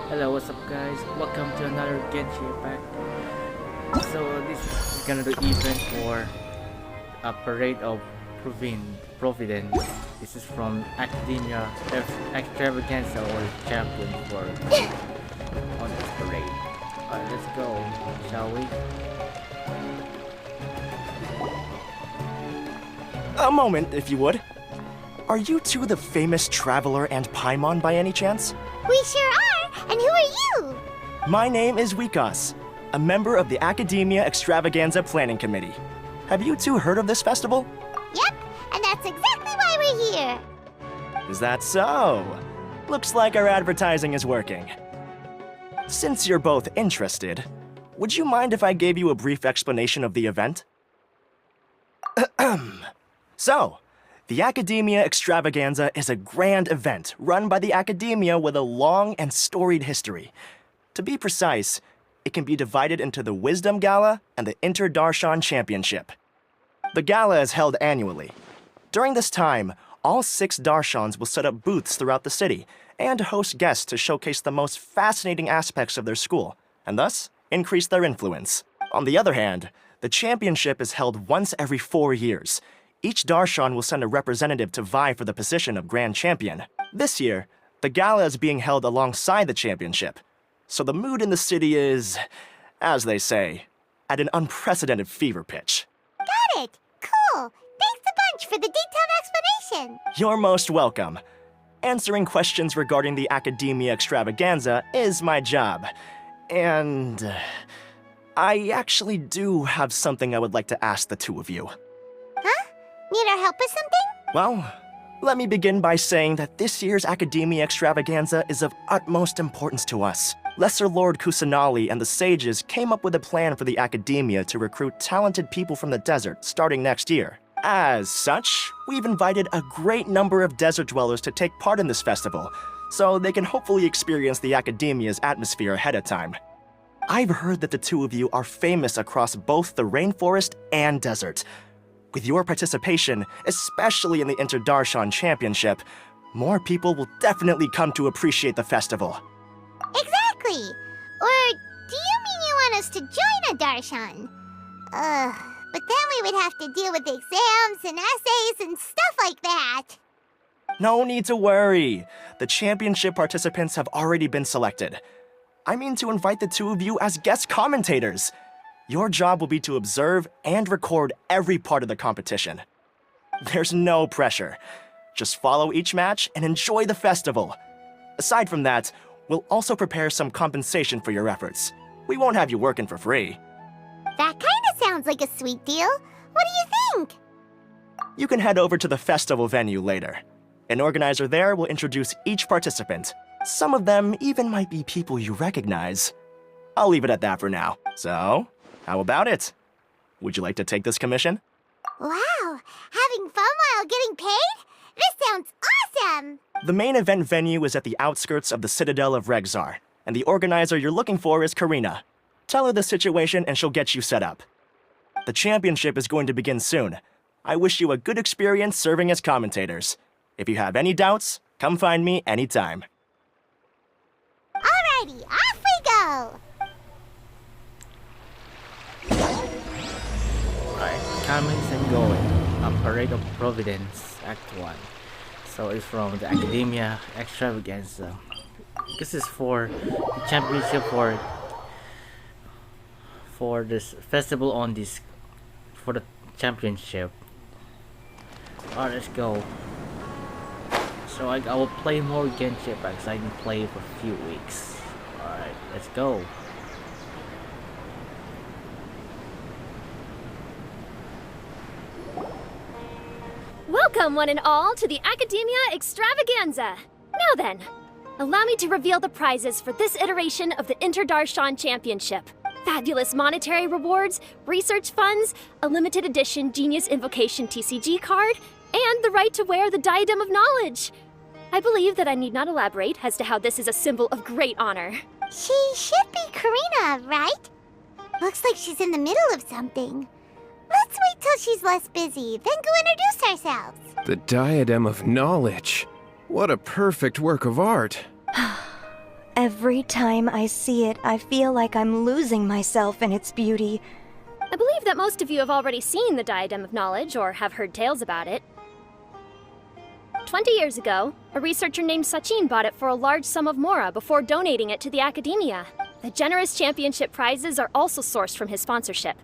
Hello, what's up guys? Welcome to another Genshin pack. So this is gonna do event for a parade of Providence. This is from Academia Extravaganza or champion for on this parade. Alright, let's go, shall we? A moment, if you would. Are you two the famous Traveler and Paimon by any chance? We sure are! And who are you? My name is Wikas, a member of the Akademiya Extravaganza Planning Committee. Have you two heard of this festival? Yep, and that's exactly why we're here. Is that so? Looks like our advertising is working. Since you're both interested, would you mind if I gave you a brief explanation of the event? So, the Akademiya Extravaganza is a grand event run by the Akademiya with a long and storied history. To be precise, it can be divided into the Wisdom Gala and the Inter-Darshan Championship. The gala is held annually. During this time, all 6 Darshans will set up booths throughout the city and host guests to showcase the most fascinating aspects of their school, and thus increase their influence. On the other hand, the championship is held once every 4 years. Each Darshan will send a representative to vie for the position of Grand Champion. This year, the gala is being held alongside the championship, so the mood in the city is, as they say, at an unprecedented fever pitch. Got it! Cool! Thanks a bunch for the detailed explanation! You're most welcome. Answering questions regarding the Akademiya Extravaganza is my job. And I actually do have something I would like to ask the two of you. Huh? Need our help with something? Well, let me begin by saying that this year's Akademiya Extravaganza is of utmost importance to us. Lesser Lord Kusanali and the sages came up with a plan for the Akademiya to recruit talented people from the desert starting next year. As such, we've invited a great number of desert dwellers to take part in this festival, so they can hopefully experience the Akademiya's atmosphere ahead of time. I've heard that the two of you are famous across both the rainforest and desert. With your participation, especially in the Inter-Darshan Championship, more people will definitely come to appreciate the festival. Exactly! Or do you mean you want us to join a Darshan? But then we would have to deal with exams and essays and stuff like that. No need to worry. The championship participants have already been selected. I mean to invite the two of you as guest commentators. Your job will be to observe and record every part of the competition. There's no pressure. Just follow each match and enjoy the festival. Aside from that, we'll also prepare some compensation for your efforts. We won't have you working for free. That kinda sounds like a sweet deal. What do you think? You can head over to the festival venue later. An organizer there will introduce each participant. Some of them even might be people you recognize. I'll leave it at that for now. So, how about it? Would you like to take this commission? Wow! Having fun while getting paid? This sounds awesome! The main event venue is at the outskirts of the Citadel of Regzar, and the organizer you're looking for is Karina. Tell her the situation and she'll get you set up. The championship is going to begin soon. I wish you a good experience serving as commentators. If you have any doubts, come find me anytime. Alrighty, off we go! Alright, coming and going. A parade of Providence, Act 1. So it's from the Academia Extravaganza. This is for the championship for this festival on this for the championship. Alright, let's go. So I will play more Genshin packs. I can play for a few weeks. Alright, let's go. Welcome, one and all, to the Akademiya Extravaganza! Now then, allow me to reveal the prizes for this iteration of the Inter-Darshan Championship. Fabulous monetary rewards, research funds, a limited edition Genius Invocation TCG card, and the right to wear the Diadem of Knowledge. I believe that I need not elaborate as to how this is a symbol of great honor. She should be Karina, right? Looks like she's in the middle of something. Let's wait till she's less busy, then go introduce ourselves. The Diadem of Knowledge. What a perfect work of art. Every time I see it, I feel like I'm losing myself in its beauty. I believe that most of you have already seen the Diadem of Knowledge or have heard tales about it. 20 years ago, a researcher named Sachin bought it for a large sum of mora before donating it to the Akademiya. The generous championship prizes are also sourced from his sponsorship.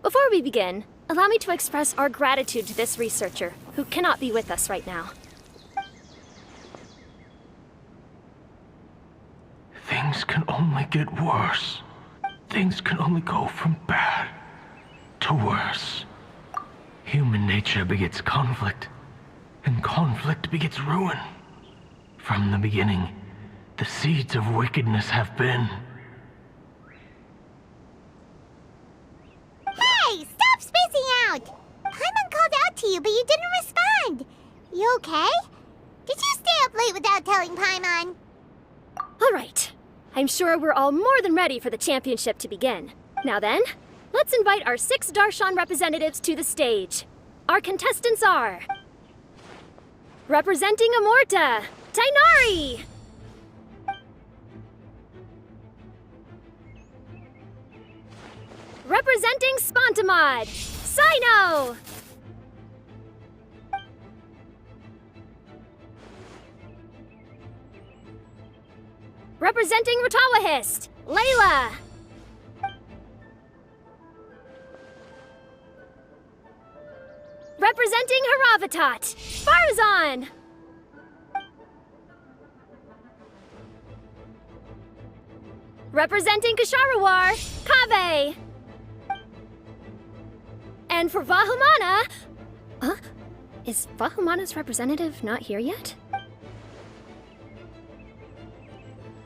Before we begin, allow me to express our gratitude to this researcher, who cannot be with us right now. Things can only get worse. Things can only go from bad to worse. Human nature begets conflict, and conflict begets ruin. From the beginning, the seeds of wickedness have been. Hey, stop spacing out! Paimon called out to you, but you didn't respond. You okay? Did you stay up late without telling Paimon? All right. I'm sure we're all more than ready for the championship to begin. Now then, let's invite our 6 Darshan representatives to the stage. Our contestants are... Representing Amorta, Tainari! Representing Spontamod, Sino! Representing Ratawahist, Layla! Representing Haravatat, Farzan! Representing Kasharawar, Kaveh! And for Vahumana... Is Vahumana's representative not here yet?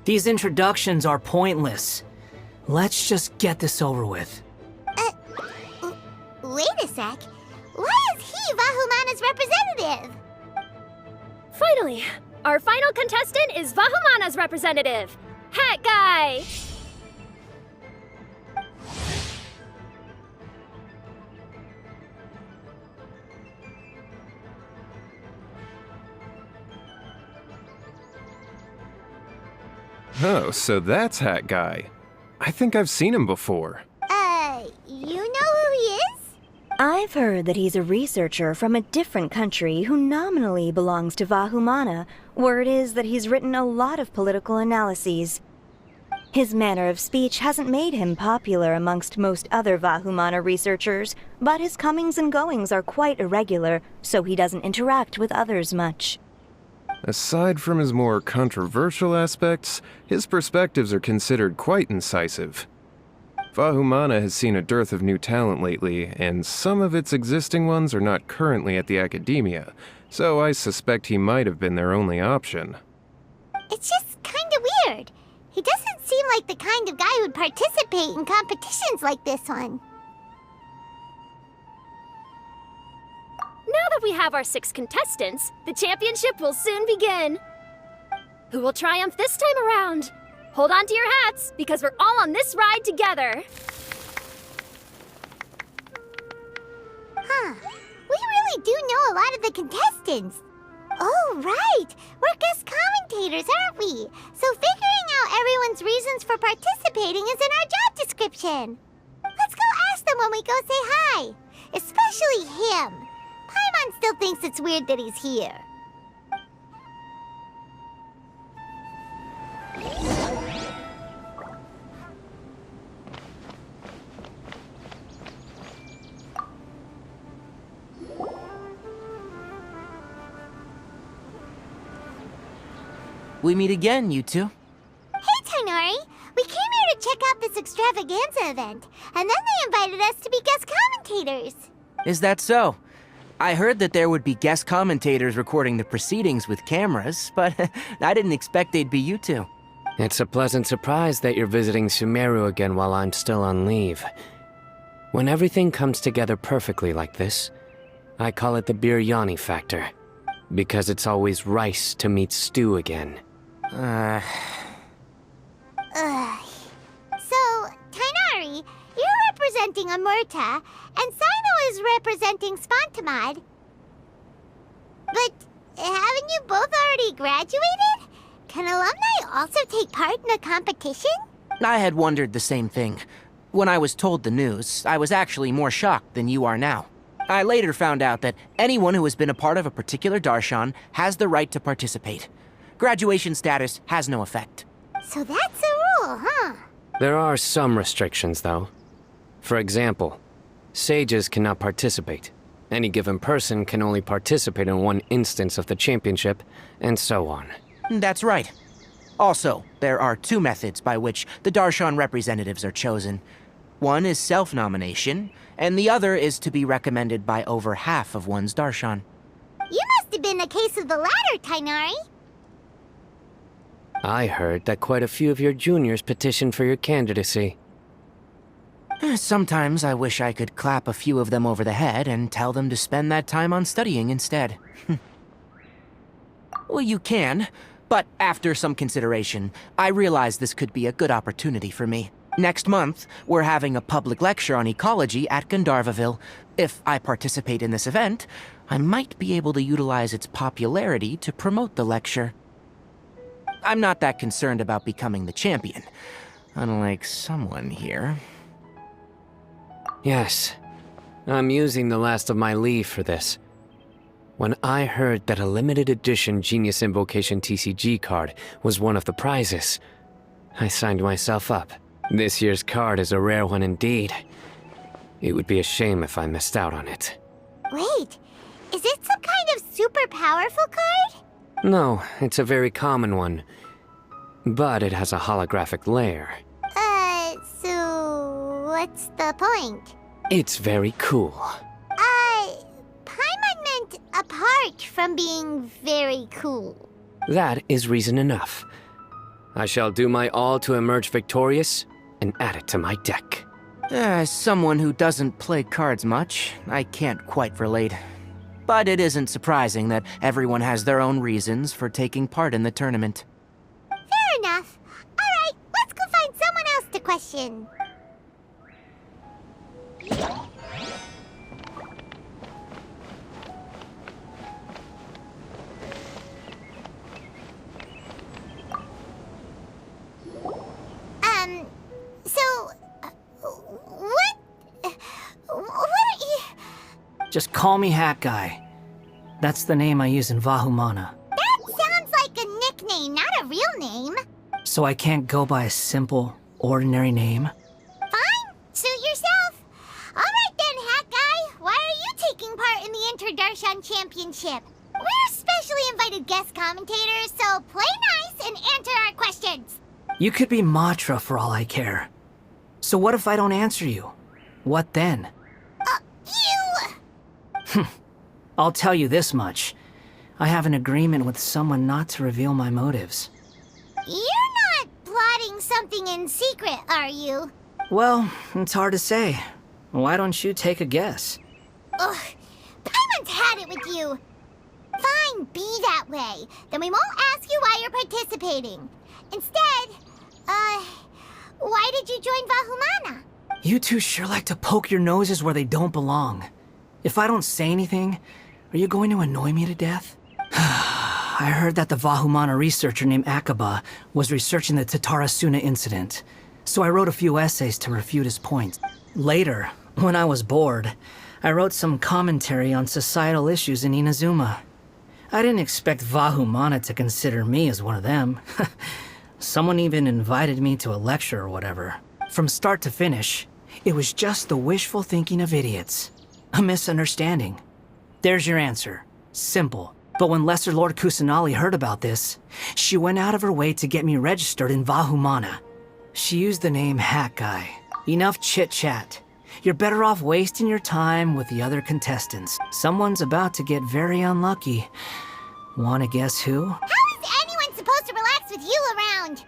These introductions are pointless. Let's just get this over with. Wait a sec. Why is he Vahumana's representative? Finally, our final contestant is Vahumana's representative, Hat Guy! Oh, so that's Hat Guy. I think I've seen him before. You know who he is? I've heard that he's a researcher from a different country who nominally belongs to Vahumana. Word is that he's written a lot of political analyses. His manner of speech hasn't made him popular amongst most other Vahumana researchers, but his comings and goings are quite irregular, so he doesn't interact with others much. Aside from his more controversial aspects, his perspectives are considered quite incisive. Vahumana has seen a dearth of new talent lately, and some of its existing ones are not currently at the Akademiya, so I suspect he might have been their only option. It's just kinda weird. He doesn't seem like the kind of guy who'd participate in competitions like this one. Now that we have our 6 contestants, the championship will soon begin. Who will triumph this time around? Hold on to your hats, because we're all on this ride together. Huh. We really do know a lot of the contestants. Oh, right. We're guest commentators, aren't we? So figuring out everyone's reasons for participating is in our job description. Let's go ask them when we go say hi. Especially him. Paimon still thinks it's weird that he's here. We meet again, you two. Hey, Tainari. We came here to check out this Extravaganza event, and then they invited us to be guest commentators. Is that so? I heard that there would be guest commentators recording the proceedings with cameras, but I didn't expect they'd be you two. It's a pleasant surprise that you're visiting Sumeru again while I'm still on leave. When everything comes together perfectly like this, I call it the biryani factor. Because it's always rice to meet stew again. So, Tainari, you're representing Amurta, and Sino is representing Spontamod. But haven't you both already graduated? Can alumni also take part in the competition? I had wondered the same thing. When I was told the news, I was actually more shocked than you are now. I later found out that anyone who has been a part of a particular darshan has the right to participate. Graduation status has no effect. So that's the rule, huh? There are some restrictions, though. For example, sages cannot participate. Any given person can only participate in one instance of the championship, and so on. That's right. Also, there are two methods by which the darshan representatives are chosen. One is self-nomination, and the other is to be recommended by over half of one's darshan. You must have been a case of the latter, Tainari. I heard that quite a few of your juniors petitioned for your candidacy. Sometimes I wish I could clap a few of them over the head and tell them to spend that time on studying instead. Well, you can, but after some consideration, I realized this could be a good opportunity for me. Next month, we're having a public lecture on ecology at Gandharvaville. If I participate in this event, I might be able to utilize its popularity to promote the lecture. I'm not that concerned about becoming the champion, unlike someone here. Yes, I'm using the last of my leave for this. When I heard that a limited edition Genius Invocation TCG card was one of the prizes, I signed myself up. This year's card is a rare one indeed. It would be a shame if I missed out on it. Wait, is it some kind of super powerful card? No, it's a very common one. But it has a holographic layer. So what's the point? It's very cool. Paimon meant apart from being very cool. That is reason enough. I shall do my all to emerge victorious and add it to my deck. As someone who doesn't play cards much, I can't quite relate. But it isn't surprising that everyone has their own reasons for taking part in the tournament. Fair enough. Alright, let's go find someone else to question. What are you... Just call me Hat Guy. That's the name I use in Vahumana. That sounds like a nickname, not a real name. So I can't go by a simple, ordinary name? Fine, suit yourself. Alright then, Hat Guy, why are you taking part in the Inter-Darshan Championship? We're specially invited guest commentators, so play nice and answer our questions. You could be Matra for all I care. So what if I don't answer you? What then? You... I'll tell you this much. I have an agreement with someone not to reveal my motives. You're not plotting something in secret, are you? Well, it's hard to say. Why don't you take a guess? Ugh, Paimon's had it with you. Fine, be that way. Then we won't ask you why you're participating. Instead, why did you join Vahumana? You two sure like to poke your noses where they don't belong. If I don't say anything, are you going to annoy me to death? I heard that the Vahumana researcher named Akaba was researching the Tatarasuna incident, so I wrote a few essays to refute his points. Later, when I was bored, I wrote some commentary on societal issues in Inazuma. I didn't expect Vahumana to consider me as one of them. Someone even invited me to a lecture or whatever. From start to finish, it was just the wishful thinking of idiots. A misunderstanding. There's your answer. Simple. But when Lesser Lord Kusanali heard about this, she went out of her way to get me registered in Vahumana. She used the name Hat Guy. Enough chit-chat. You're better off wasting your time with the other contestants. Someone's about to get very unlucky. Wanna guess who? How is anyone supposed to relax with you around?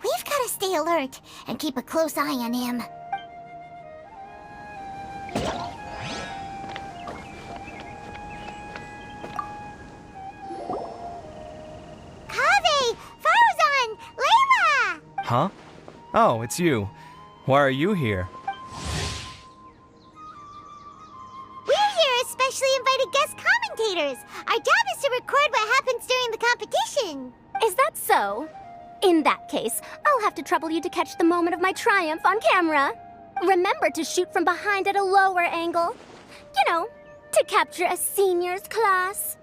We've gotta stay alert and keep a close eye on him. Kaveh! Farzan! Layla! Huh? Oh, it's you. Why are you here? We're here as specially invited guest commentators. Our job is to record what happens during the competition. that so? In that case, I'll have to trouble you to catch the moment of my triumph on camera. Remember to shoot from behind at a lower angle. You know, to capture a seniors class.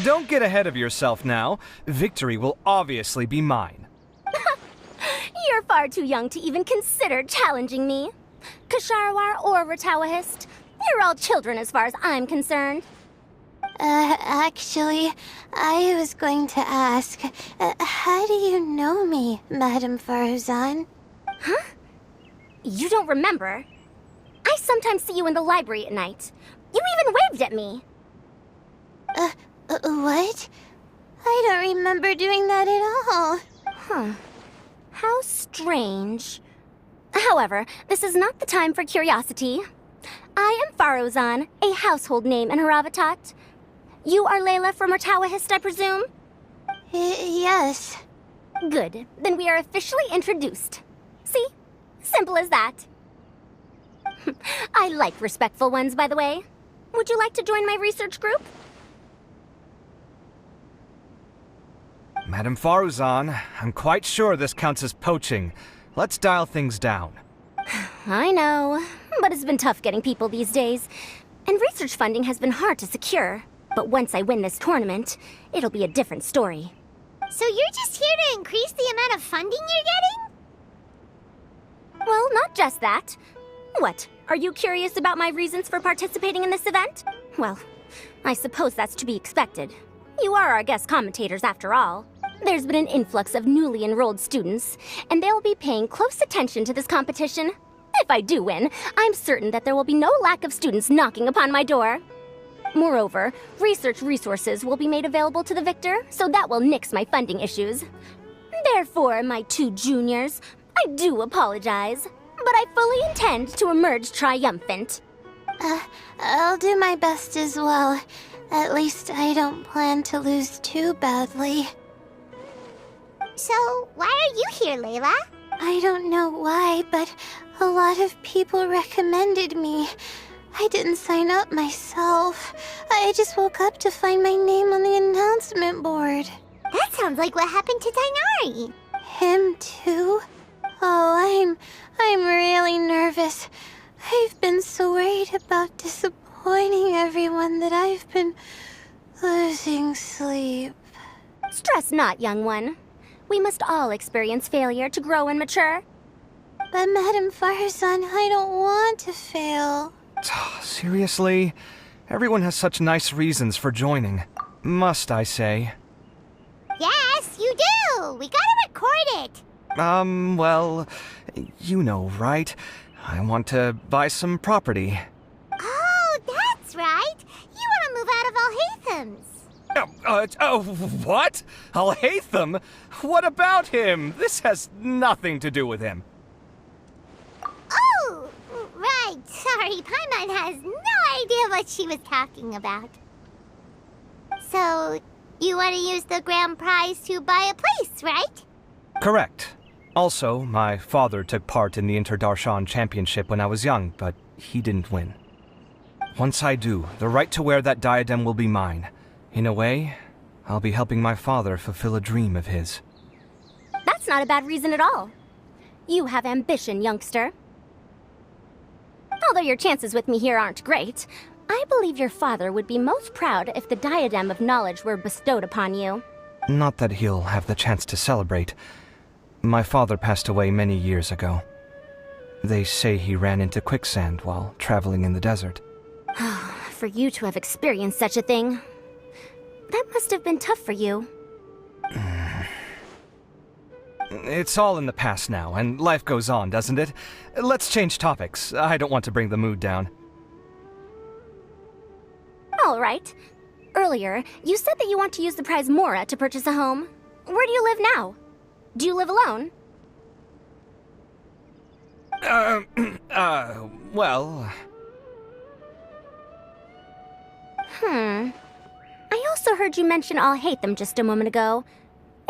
Don't get ahead of yourself now. Victory will obviously be mine. You're far too young to even consider challenging me. Kasharwar or Ratawahist, you're all children as far as I'm concerned. Actually, I was going to ask, how do you know me, Madame Faruzan? Huh? You don't remember? I sometimes see you in the library at night. You even waved at me. What? I don't remember doing that at all. Huh. How strange. However, this is not the time for curiosity. I am Faruzan, a household name in Haravatat. You are Layla from Ratawahist, I presume? Yes. Good. Then we are officially introduced. See? Simple as that. I like respectful ones, by the way. Would you like to join my research group? Madame Faruzan, I'm quite sure this counts as poaching. Let's dial things down. I know, but it's been tough getting people these days. And research funding has been hard to secure. But once I win this tournament, it'll be a different story. So you're just here to increase the amount of funding you're getting? Well, not just that. What, are you curious about my reasons for participating in this event? Well, I suppose that's to be expected. You are our guest commentators after all. There's been an influx of newly enrolled students, and they'll be paying close attention to this competition. If I do win, I'm certain that there will be no lack of students knocking upon my door. Moreover, research resources will be made available to the victor, so that will nix my funding issues. Therefore, my two juniors, I do apologize, but I fully intend to emerge triumphant. I'll do my best as well. At least I don't plan to lose too badly. So, why are you here, Layla? I don't know why, but a lot of people recommended me. I didn't sign up myself. I just woke up to find my name on the announcement board. That sounds like what happened to Dainari. Him too? Oh, I'm really nervous. I've been so worried about disappointing everyone that I've been losing sleep. Stress not, young one. We must all experience failure to grow and mature. But Madame Faruzan, I don't want to fail. Seriously? Everyone has such nice reasons for joining. Must I say? Yes, you do! We gotta record it! Well, you know, right? I want to buy some property. Oh, that's right! You want to move out of Alhatham's. What? Alhaitham? What about him? This has nothing to do with him. Oh, right. Sorry, Paimon has no idea what she was talking about. So, you want to use the grand prize to buy a place, right? Correct. Also, my father took part in the Interdarshan Championship when I was young, but he didn't win. Once I do, the right to wear that diadem will be mine. In a way, I'll be helping my father fulfill a dream of his. That's not a bad reason at all. You have ambition, youngster. Although your chances with me here aren't great, I believe your father would be most proud if the diadem of knowledge were bestowed upon you. Not that he'll have the chance to celebrate. My father passed away many years ago. They say he ran into quicksand while traveling in the desert. For you to have experienced such a thing, that must have been tough for you. It's all in the past now, and life goes on, doesn't it? Let's change topics. I don't want to bring the mood down. All right. Earlier, you said that you want to use the prize Mora to purchase a home. Where do you live now? Do you live alone? Well... I also heard you mention Alhaitham just a moment ago.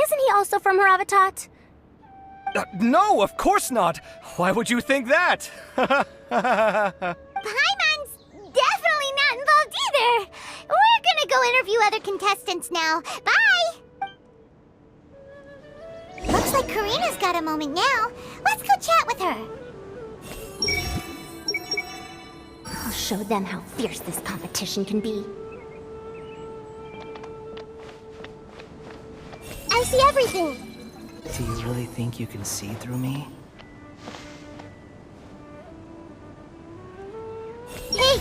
Isn't he also from Haravatat? No, of course not! Why would you think that? Paimon's definitely not involved either! We're gonna go interview other contestants now. Bye! like Karina's got a moment now. Let's go chat with her. I'll show them how fierce this competition can be. I see everything. Do you really think you can see through me? Hey!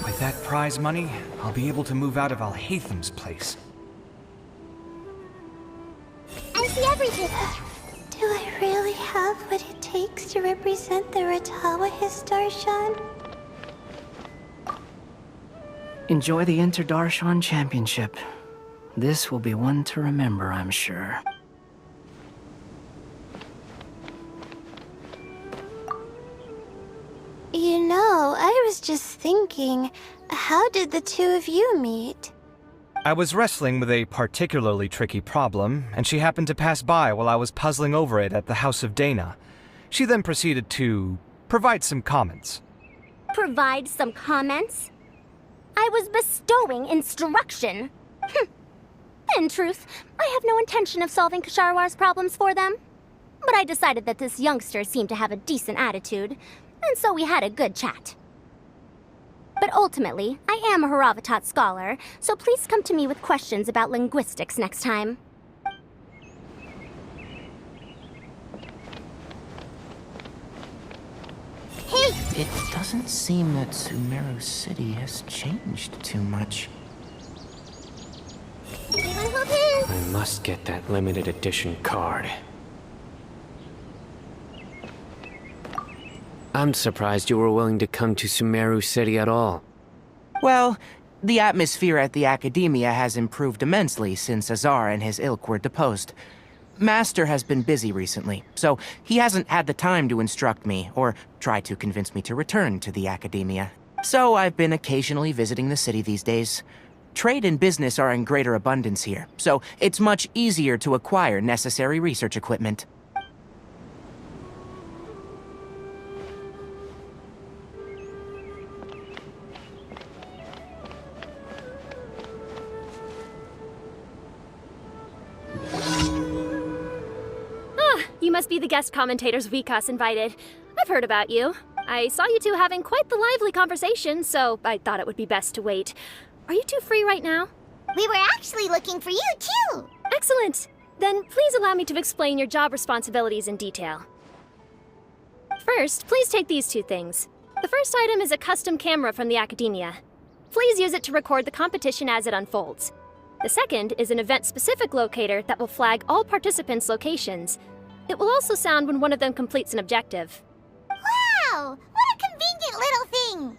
With that prize money, I'll be able to move out of Alhatham's place. I see everything. Do I really have what it takes to represent the Ratawa Hisdarshan? Enjoy the Interdarshan Championship. This will be one to remember, I'm sure. You know, I was just thinking, how did the two of you meet? I was wrestling with a particularly tricky problem, and she happened to pass by while I was puzzling over it at the House of Dana. She then proceeded to provide some comments. Provide some comments? I was bestowing instruction. In truth, I have no intention of solving Kasharwar's problems for them. But I decided that this youngster seemed to have a decent attitude, and so we had a good chat. But ultimately, I am a Haravatat scholar, so please come to me with questions about linguistics next time. Hey! It doesn't seem that Sumeru City has changed too much. Everyone hold hands! I must get that limited edition card. I'm surprised you were willing to come to Sumeru City at all. Well, the atmosphere at the Akademiya has improved immensely since Azar and his ilk were deposed. Master has been busy recently, so he hasn't had the time to instruct me or try to convince me to return to the Akademiya. So I've been occasionally visiting the city these days. Trade and business are in greater abundance here, so it's much easier to acquire necessary research equipment. You must be the guest commentators Vikas invited. I've heard about you. I saw you two having quite the lively conversation, so I thought it would be best to wait. Are you two free right now? We were actually looking for you, too! Excellent! Then please allow me to explain your job responsibilities in detail. First, please take these two things. The first item is a custom camera from the Akademiya. Please use it to record the competition as it unfolds. The second is an event-specific locator that will flag all participants' locations. It will also sound when one of them completes an objective. Wow! What a convenient little thing!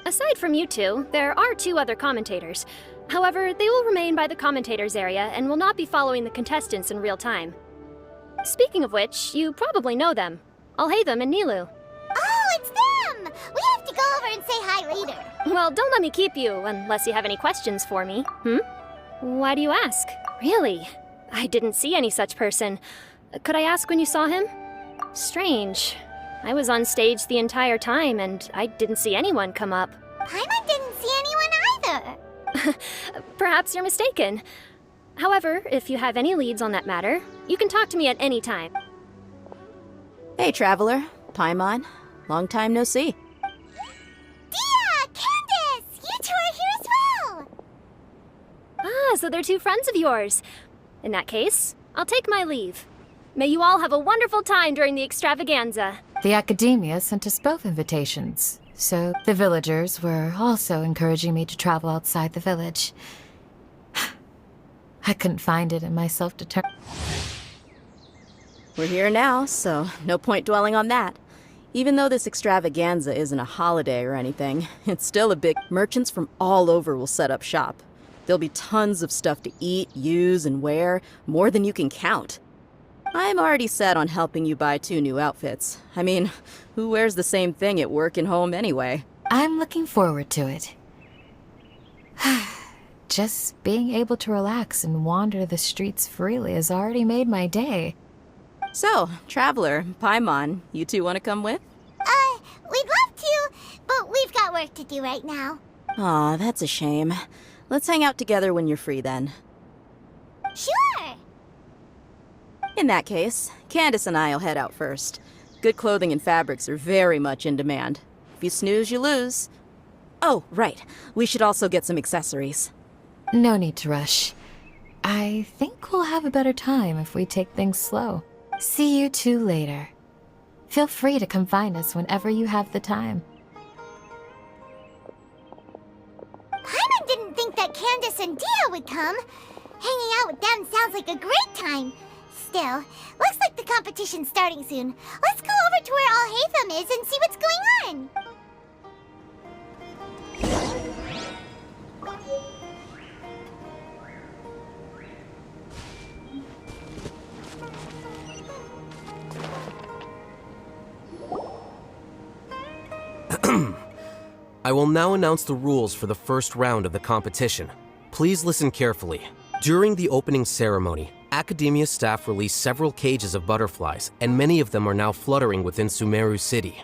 Aside from you two, there are two other commentators. However, they will remain by the commentators area and will not be following the contestants in real time. Speaking of which, you probably know them. Alhaitham and Nilu. Oh, it's them! We have to go over and say hi later. Well, don't let me keep you, unless you have any questions for me. Why do you ask? Really? I didn't see any such person. Could I ask when you saw him? Strange. I was on stage the entire time, and I didn't see anyone come up. Paimon didn't see anyone either. Perhaps you're mistaken. However, if you have any leads on that matter, you can talk to me at any time. Hey, Traveler. Paimon. Long time no see. Dia! Candace! You two are here as well! Ah, so they're two friends of yours. In that case, I'll take my leave. May you all have a wonderful time during the extravaganza. The Akademiya sent us both invitations, so the villagers were also encouraging me to travel outside the village. I couldn't find it in myself to turn. We're here now, so no point dwelling on that. Even though this extravaganza isn't a holiday or anything, it's still a big... Merchants from all over will set up shop. There'll be tons of stuff to eat, use, and wear, more than you can count. I'm already set on helping you buy 2 new outfits. I mean, who wears the same thing at work and home anyway? I'm looking forward to it. Just being able to relax and wander the streets freely has already made my day. So, Traveler, Paimon, you two want to come with? We'd love to, but we've got work to do right now. Aw, that's a shame. Let's hang out together when you're free then. Sure! In that case, Candace and I'll head out first. Good clothing and fabrics are very much in demand. If you snooze, you lose. Oh, right. We should also get some accessories. No need to rush. I think we'll have a better time if we take things slow. See you two later. Feel free to come find us whenever you have the time. Paimon didn't think that Candace and Dia would come. Hanging out with them sounds like a great time. Still, looks like the competition's starting soon. Let's go over to where Alhaitham is and see what's going on. I will now announce the rules for the first round of the competition. Please listen carefully. During the opening ceremony, Akademiya staff released several cages of butterflies, and many of them are now fluttering within Sumeru City.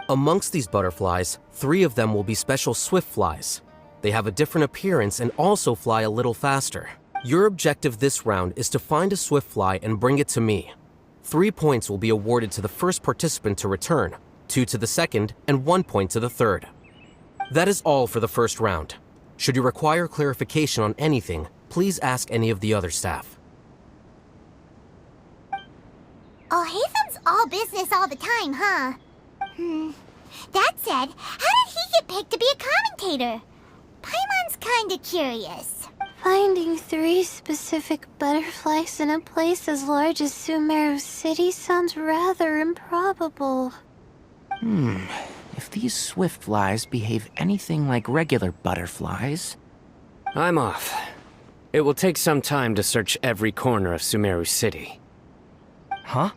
Amongst these butterflies, 3 of them will be special swift flies. They have a different appearance and also fly a little faster. Your objective this round is to find a swift fly and bring it to me. 3 points will be awarded to the first participant to return, 2 to the second, and 1 point to the third. That is all for the first round. Should you require clarification on anything, please ask any of the other staff. Alhaitham's all business all the time, huh? That said, how did he get picked to be a commentator? Paimon's kinda curious. Finding 3 specific butterflies in a place as large as Sumeru City sounds rather improbable. If these swift flies behave anything like regular butterflies... I'm off. It will take some time to search every corner of Sumeru City. Huh?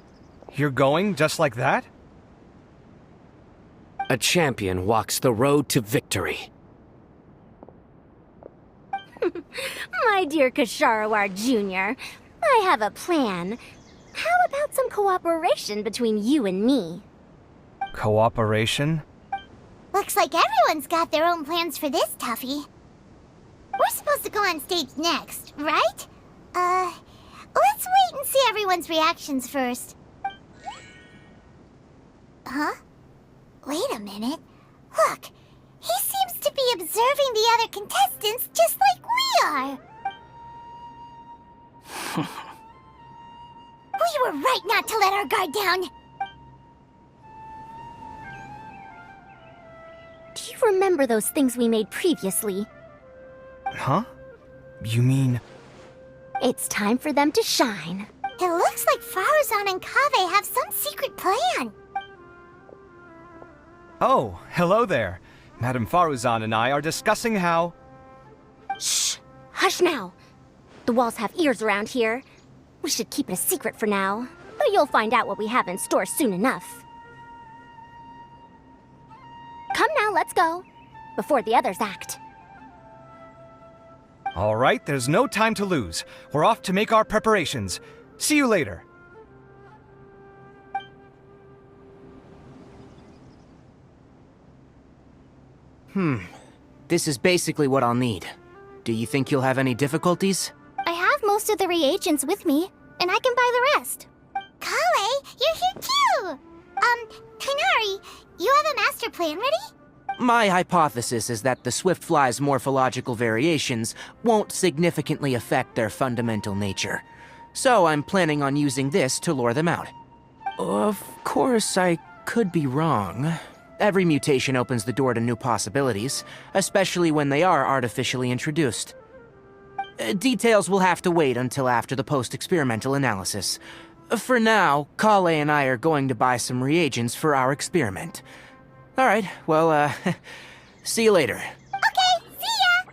You're going just like that? A champion walks the road to victory. My dear Kasharawar Jr., I have a plan. How about some cooperation between you and me? Cooperation? Looks like everyone's got their own plans for this, Tuffy. We're supposed to go on stage next, right? Let's wait and see everyone's reactions first. Huh? Wait a minute. Look, he seems to be observing the other contestants just like we are. We were right not to let our guard down. Do you remember those things we made previously? Huh? You mean... It's time for them to shine. It looks like Faruzan and Kaveh have some secret plan. Oh, hello there. Madame Faruzan and I are discussing how... Shh! Hush now! The walls have ears around here. We should keep it a secret for now, but you'll find out what we have in store soon enough. Come now, let's go. Before the others act. All right, there's no time to lose. We're off to make our preparations. See you later. This is basically what I'll need. Do you think you'll have any difficulties? I have most of the reagents with me, and I can buy the rest. Kale, you're here too! Kainari, you have a master plan ready? My hypothesis is that the swift fly's morphological variations won't significantly affect their fundamental nature. So I'm planning on using this to lure them out. Of course, I could be wrong. Every mutation opens the door to new possibilities, especially when they are artificially introduced. Details will have to wait until after the post-experimental analysis. For now, Kale and I are going to buy some reagents for our experiment. Alright, well, see you later. Okay, see ya!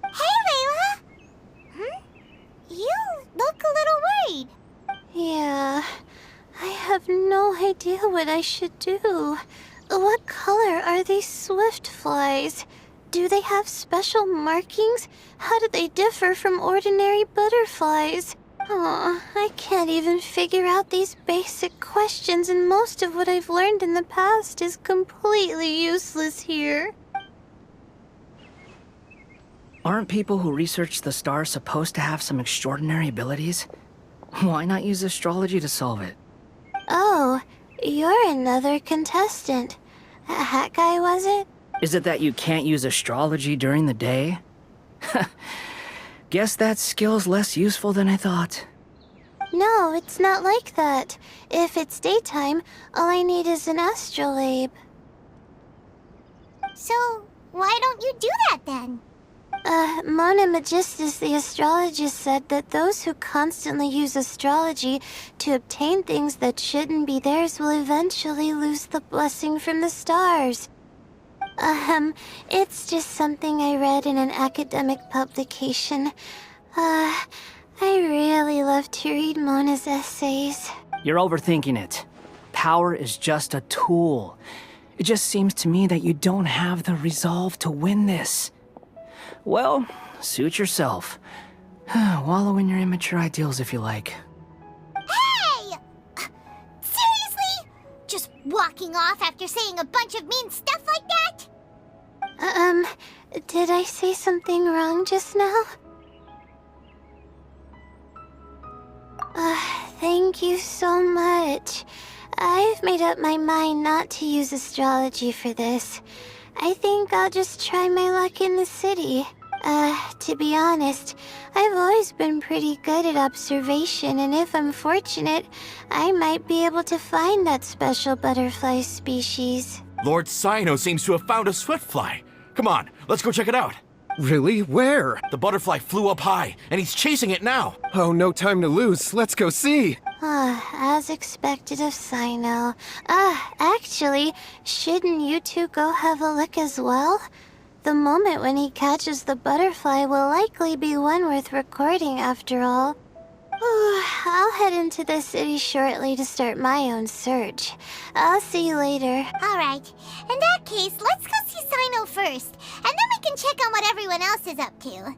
Hey, Layla! You look a little worried. Yeah, I have no idea what I should do. What color are these swift flies? Do they have special markings? How do they differ from ordinary butterflies? Oh, I can't even figure out these basic questions, and most of what I've learned in the past is completely useless here. Aren't people who research the stars supposed to have some extraordinary abilities? Why not use astrology to solve it? Oh, you're another contestant. Hat guy, was it? Is it that you can't use astrology during the day? Guess that skill's less useful than I thought. No, it's not like that. If it's daytime, all I need is an astrolabe. So, why don't you do that then? Mona Magistus, the astrologist, said that those who constantly use astrology to obtain things that shouldn't be theirs will eventually lose the blessing from the stars. It's just something I read in an academic publication. I really love to read Mona's essays. You're overthinking it. Power is just a tool. It just seems to me that you don't have the resolve to win this. Well, suit yourself. Wallow in your immature ideals if you like. Hey! Seriously? Just walking off after saying a bunch of mean stuff like that? Did I say something wrong just now? Thank you so much. I've made up my mind not to use astrology for this. I think I'll just try my luck in the city. To be honest, I've always been pretty good at observation, and if I'm fortunate, I might be able to find that special butterfly species. Lord Sino seems to have found a swiftfly. Come on, let's go check it out. Really? Where? The butterfly flew up high, and he's chasing it now. Oh, no time to lose. Let's go see. As expected of Sino. Actually, shouldn't you two go have a look as well? The moment when he catches the butterfly will likely be one worth recording after all. I'll head into the city shortly to start my own search. I'll see you later. Alright, in that case, let's go see Sino first, and then we can check on what everyone else is up to.